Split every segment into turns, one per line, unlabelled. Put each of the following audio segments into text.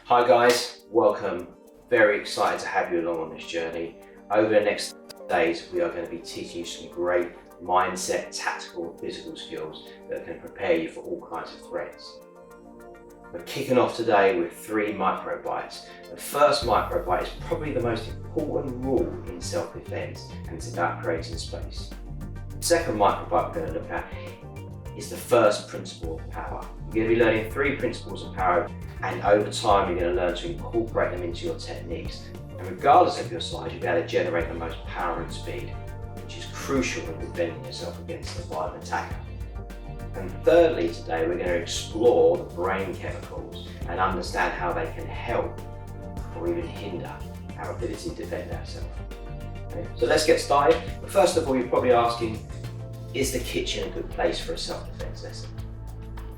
Hi guys, welcome. Very excited to have you along on this journey. Over the next days, we are going to be teaching you some great mindset, tactical and physical skills that can prepare you for all kinds of threats. We're kicking off today with 3 micro bites. The first micro bite is probably the most important rule in self-defense, and it's about creating space. The second micro bite we're going to look at is the first principle of power. You're going to be learning 3 principles of power, and over time you're going to learn to incorporate them into your techniques. And regardless of your size, you'll be able to generate the most power and speed, which is crucial when defending yourself against a violent attacker. And thirdly, today we're going to explore the brain chemicals and understand how they can help or even hinder our ability to defend ourselves. Okay? So let's get started. But first of all, you're probably asking, is the kitchen a good place for a self-defense lesson?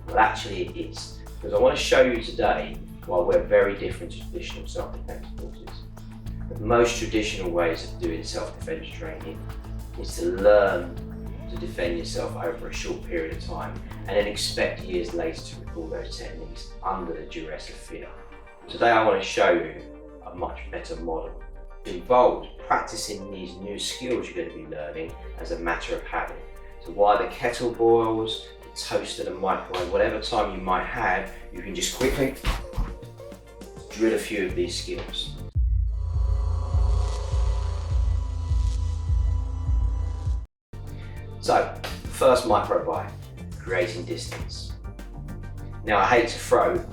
Well, actually it is, because I want to show you today why we're very different to traditional self-defense courses. The most traditional ways of doing self-defense training is to learn to defend yourself over a short period of time and then expect years later to recall those techniques under the duress of fear. Today I want to show you a much better model. It involves practicing these new skills you're going to be learning as a matter of habit. So while the kettle boils, the toaster, the microwave, whatever time you might have, you can just quickly drill a few of these skills. So, first micro bite, creating distance. Now I hate to throw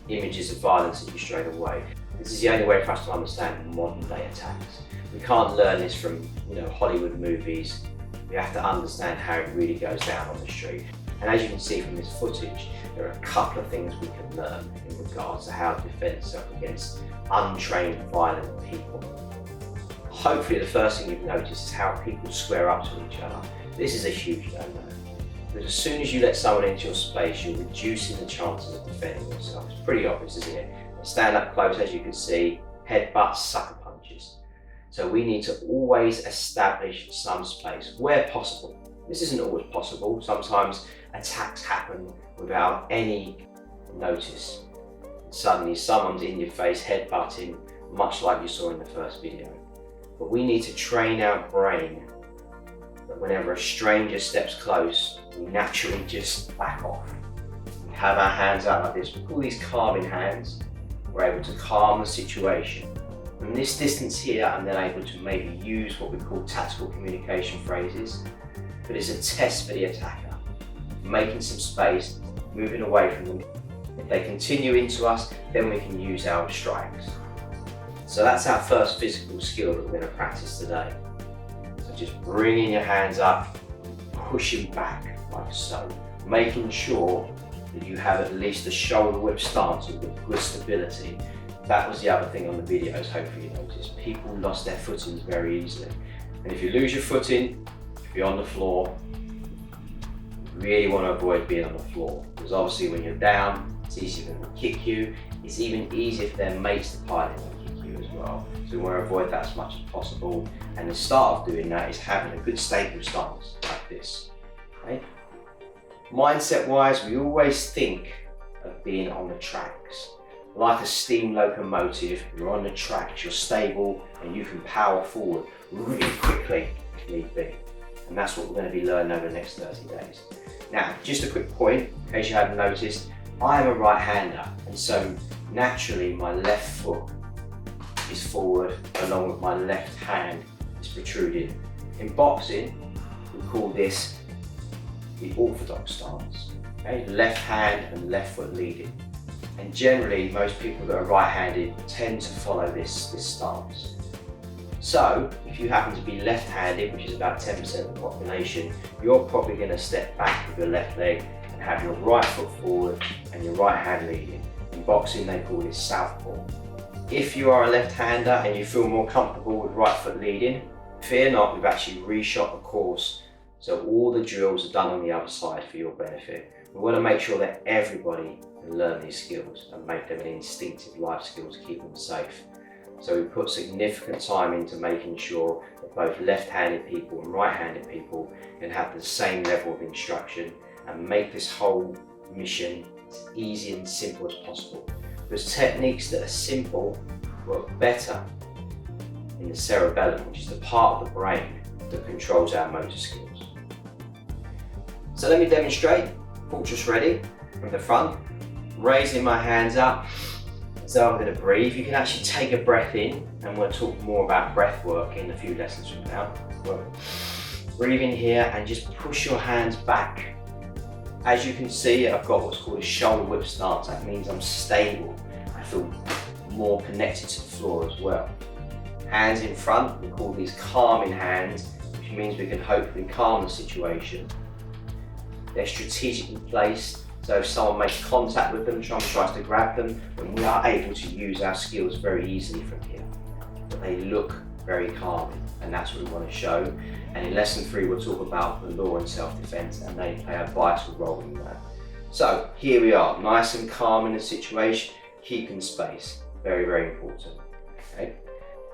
images of violence at you straight away. This is the only way for us to understand modern day attacks. We can't learn this from Hollywood movies. We have to understand how it really goes down on the street. And as you can see from this footage, there are a couple of things we can learn in regards to how to defend yourself against untrained, violent people. Hopefully the first thing you've noticed is how people square up to each other. This is a huge no-no. Because as soon as you let someone into your space, you're reducing the chances of defending yourself. It's pretty obvious, isn't it? Stand up close, as you can see, headbutts, sucker punches. So we need to always establish some space where possible. This isn't always possible. Sometimes attacks happen without any notice. Suddenly someone's in your face headbutting, much like you saw in the first video. But we need to train our brain that whenever a stranger steps close, we naturally just back off. We have our hands out like this. We call these calming hands. We're able to calm the situation. From this distance here, I'm then able to maybe use what we call tactical communication phrases, but it's a test for the attacker. Making some space, moving away from them. If they continue into us, then we can use our strikes. So that's our first physical skill that we're going to practice today. So just bringing your hands up, pushing back like so. Making sure that you have at least a shoulder whip stance with good stability. That was the other thing on the videos, hopefully you noticed. People lost their footings very easily. And if you lose your footing, if you're on the floor, you really want to avoid being on the floor. Because obviously when you're down, it's easier for them to kick you. It's even easier for their mates to pile in and kick you as well. So we want to avoid that as much as possible. And the start of doing that is having a good stable stance like this. Okay? Mindset wise, we always think of being on the tracks. Like a steam locomotive, you're on the tracks, you're stable, and you can power forward really quickly if need be. And that's what we're going to be learning over the next 30 days. Now, just a quick point, in case you hadn't noticed, I am a right-hander, and so naturally my left foot is forward along with my left hand is protruding. In boxing, we call this the orthodox stance. Okay? Left hand and left foot leading. And generally, most people that are right-handed tend to follow this stance. So, if you happen to be left-handed, which is about 10% of the population, you're probably going to step back with your left leg and have your right foot forward and your right hand leading. In boxing, they call this southpaw. If you are a left-hander and you feel more comfortable with right foot leading, fear not, we've actually reshot the course. So all the drills are done on the other side for your benefit. We want to make sure that everybody can learn these skills and make them an instinctive life skill to keep them safe. So we put significant time into making sure that both left-handed people and right-handed people can have the same level of instruction and make this whole mission as easy and simple as possible. because techniques that are simple work better in the cerebellum, which is the part of the brain that controls our motor skills. So let me demonstrate. Fortress ready from the front, raising my hands up as though I'm going to breathe. You can actually take a breath in, and we'll talk more about breath work in a few lessons from now. Breathe in here and just push your hands back. As you can see, I've got what's called a shoulder whip stance. That means I'm stable. I feel more connected to the floor as well. Hands in front, we call these calming hands, which means we can hopefully calm the situation. They're strategically placed, so if someone makes contact with them, someone tries to grab them, then we are able to use our skills very easily from here. But they look very calming, and that's what we want to show. And in lesson 3, we'll talk about the law and self-defense, and they play a vital role in that. So here we are, nice and calm in the situation, keeping space. Very, very important. Okay?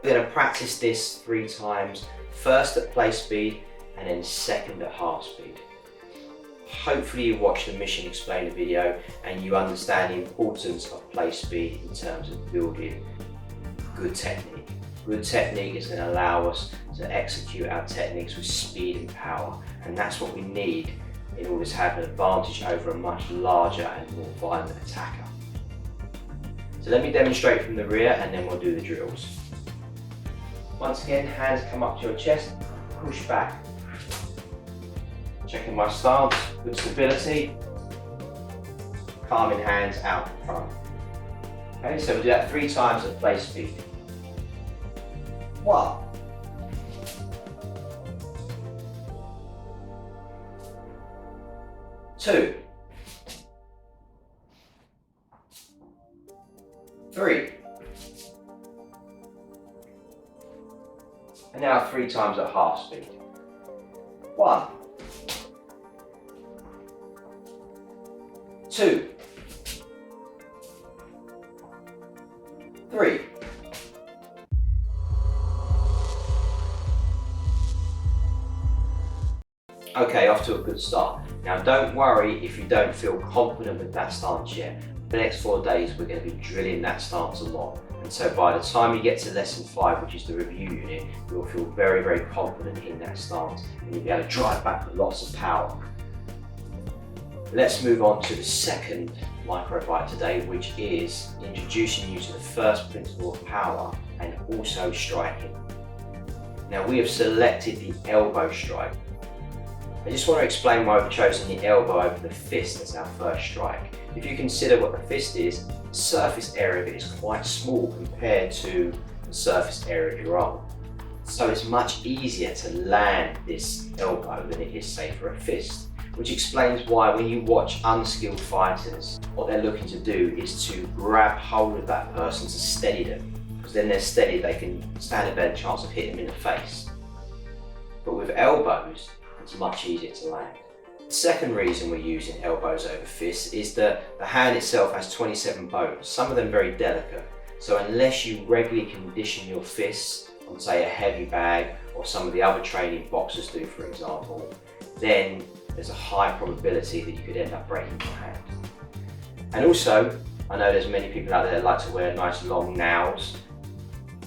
We're going to practice this 3 times, first at play speed, and then second at half speed. Hopefully you watched the Mu-shin explainer video and you understand the importance of play speed in terms of building good technique. Good technique is going to allow us to execute our techniques with speed and power, and that's what we need in order to have an advantage over a much larger and more violent attacker. So let me demonstrate from the rear and then we'll do the drills. Once again, hands come up to your chest, push back. Checking my stance, good stability. Calming hands out in front. Okay, so we'll do that 3 times at play speed. 1. 2. 3. And now 3 times at half speed. 1. 2. 3. Okay, off to a good start. Now don't worry if you don't feel confident with that stance yet. For the next 4 days we're going to be drilling that stance a lot. And so by the time you get to lesson 5, which is the review unit, you'll feel very, very confident in that stance and you'll be able to drive back with lots of power. Let's move on to the second microbite today, which is introducing you to the first principle of power and also striking. Now we have selected the elbow strike. I just want to explain why we've chosen the elbow over the fist as our first strike. If you consider what the fist is, the surface area of it is quite small compared to the surface area of your arm. So it's much easier to land this elbow than it is, say, for a fist. Which explains why when you watch unskilled fighters, what they're looking to do is to grab hold of that person to steady them. Because then they're steady, they can stand a better chance of hitting them in the face. But with elbows, it's much easier to land. The second reason we're using elbows over fists is that the hand itself has 27 bones, some of them very delicate. So unless you regularly condition your fists on, say, a heavy bag or some of the other training boxers do, for example, then there's a high probability that you could end up breaking your hand. And also, I know there's many people out there that like to wear nice long nails.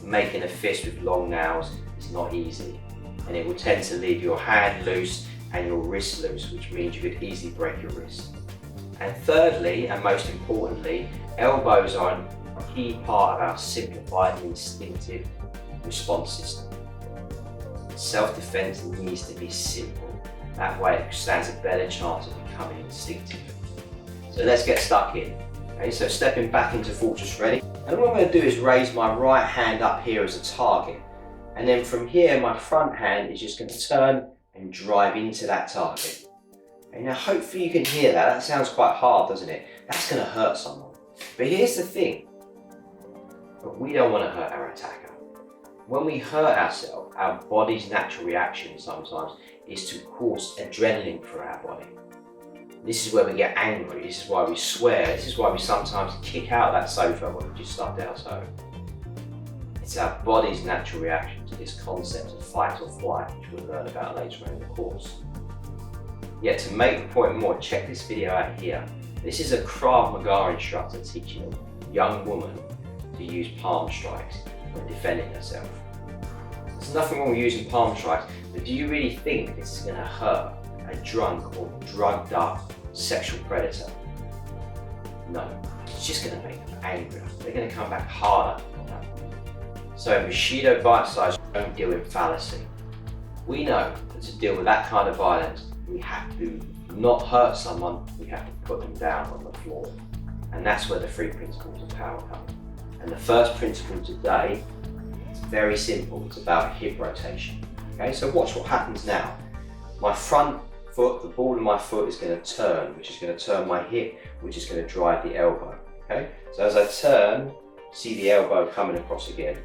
Making a fist with long nails is not easy, and it will tend to leave your hand loose and your wrist loose, which means you could easily break your wrist. And thirdly, and most importantly, elbows are a key part of our simplified instinctive response system. Self-defense needs to be simple. That way it stands a better chance of becoming instinctive. So let's get stuck in. Okay, so stepping back into Fortress ready. And what I'm going to do is raise my right hand up here as a target. And then from here, my front hand is just going to turn and drive into that target. Okay, now hopefully you can hear that. That sounds quite hard, doesn't it? That's going to hurt someone. But here's the thing. But we don't want to hurt our attacker. When we hurt ourselves, our body's natural reaction sometimes is to cause adrenaline through our body. This is where we get angry, this is why we swear, this is why we sometimes kick out that sofa when we just stubbed our toe. It's our body's natural reaction to this concept of fight or flight, which we'll learn about later on in the course. Yet to make the point more, check this video out here. This is a Krav Maga instructor teaching young woman to use palm strikes when defending herself. There's nothing wrong with using palm strikes, but do you really think this is going to hurt a drunk or drugged up sexual predator? No, it's just going to make them angrier. They're going to come back harder on that. So in Bushido bite size, don't deal in fallacy. We know that to deal with that kind of violence, we have to not hurt someone, we have to put them down on the floor. And that's where the 3 principles of power come. And the first principle today, it's very simple, it's about hip rotation. Okay, so watch what happens now. My front foot, the ball of my foot is going to turn, which is going to turn my hip, which is going to drive the elbow. Okay, so as I turn, see the elbow coming across again,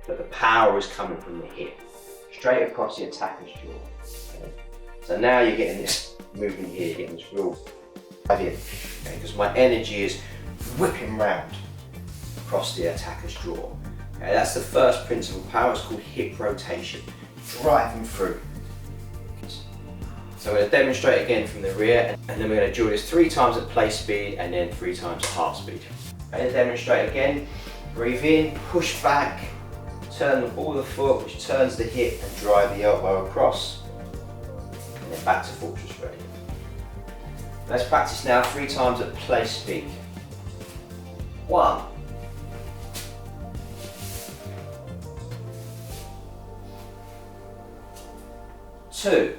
but the power is coming from the hip, straight across the attacker's jaw. Okay? So now you're getting this movement here, you're getting this real drive in, okay? Because my energy is whipping round across the attacker's jaw. Okay? That's the first principle. Power is called hip rotation, driving through. So I'm going to demonstrate again from the rear, and then we're going to do this 3 times at play speed and then 3 times at half speed. Okay, to demonstrate again, breathe in, push back, turn the ball of the foot, which turns the hip and drive the elbow across, and then back to fortress ready. Let's practice now 3 times at play speed. 1, 2,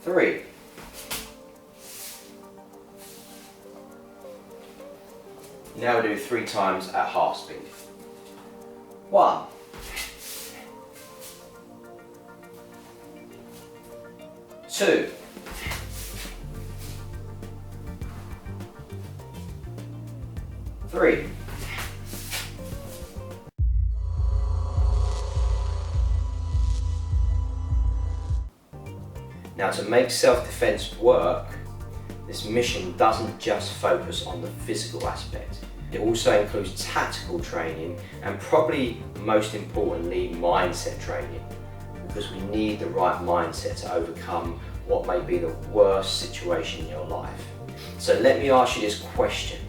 3, 'Now we'll do 3 times at half speed. 1, 2, 3. Now, to make self-defense work, this mission doesn't just focus on the physical aspect. It also includes tactical training and probably most importantly, mindset training, because we need the right mindset to overcome what may be the worst situation in your life. So let me ask you this question,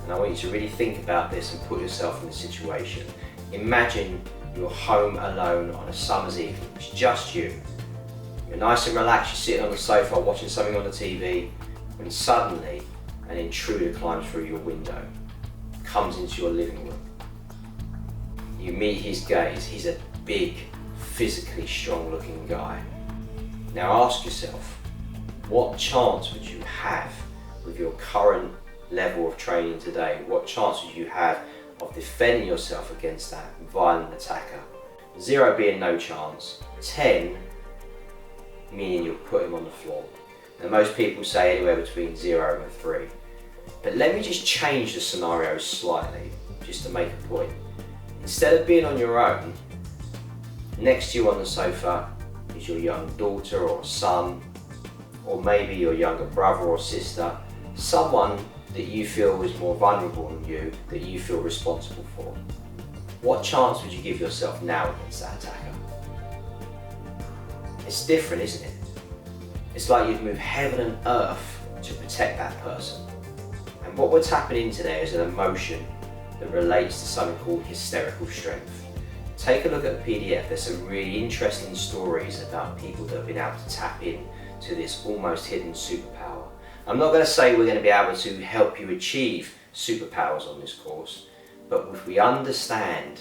and I want you to really think about this and put yourself in the situation. Imagine you're home alone on a summer's evening, it's just you. You're nice and relaxed, you're sitting on the sofa watching something on the TV, when suddenly an intruder climbs through your window, comes into your living room. You meet his gaze, he's a big, physically strong looking guy. Now ask yourself, what chance would you have with your current level of training today? What chance would you have of defending yourself against that violent attacker? 0 being no chance, 10 meaning you'll put him on the floor. Now most people say anywhere between 0 and 3. But let me just change the scenario slightly, just to make a point. Instead of being on your own, next to you on the sofa is your young daughter or son, or maybe your younger brother or sister, someone that you feel is more vulnerable than you, that you feel responsible for. What chance would you give yourself now against that attacker? It's different, isn't it? It's like you'd move heaven and earth to protect that person. And what we're tapping into there is an emotion that relates to something called hysterical strength. Take a look at the PDF. There's some really interesting stories about people that have been able to tap in to this almost hidden superpower. I'm not going to say we're going to be able to help you achieve superpowers on this course, but if we understand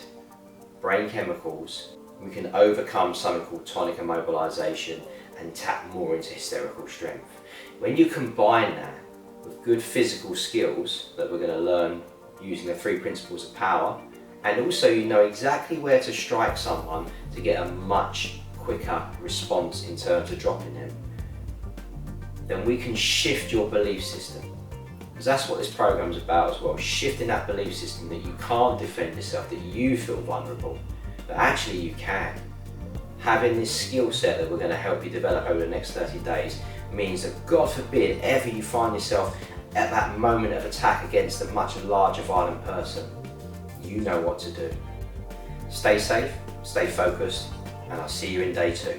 brain chemicals, we can overcome something called tonic immobilization and tap more into hysterical strength. When you combine that with good physical skills that we're going to learn using the 3 principles of power, and also you know exactly where to strike someone to get a much quicker response in terms of dropping them, then we can shift your belief system. Because that's what this program is about as well, shifting that belief system that you can't defend yourself, that you feel vulnerable, but actually you can. Having this skill set that we're going to help you develop over the next 30 days means that, God forbid, ever you find yourself at that moment of attack against a much larger violent person, you know what to do. Stay safe, stay focused, and I'll see you in day 2.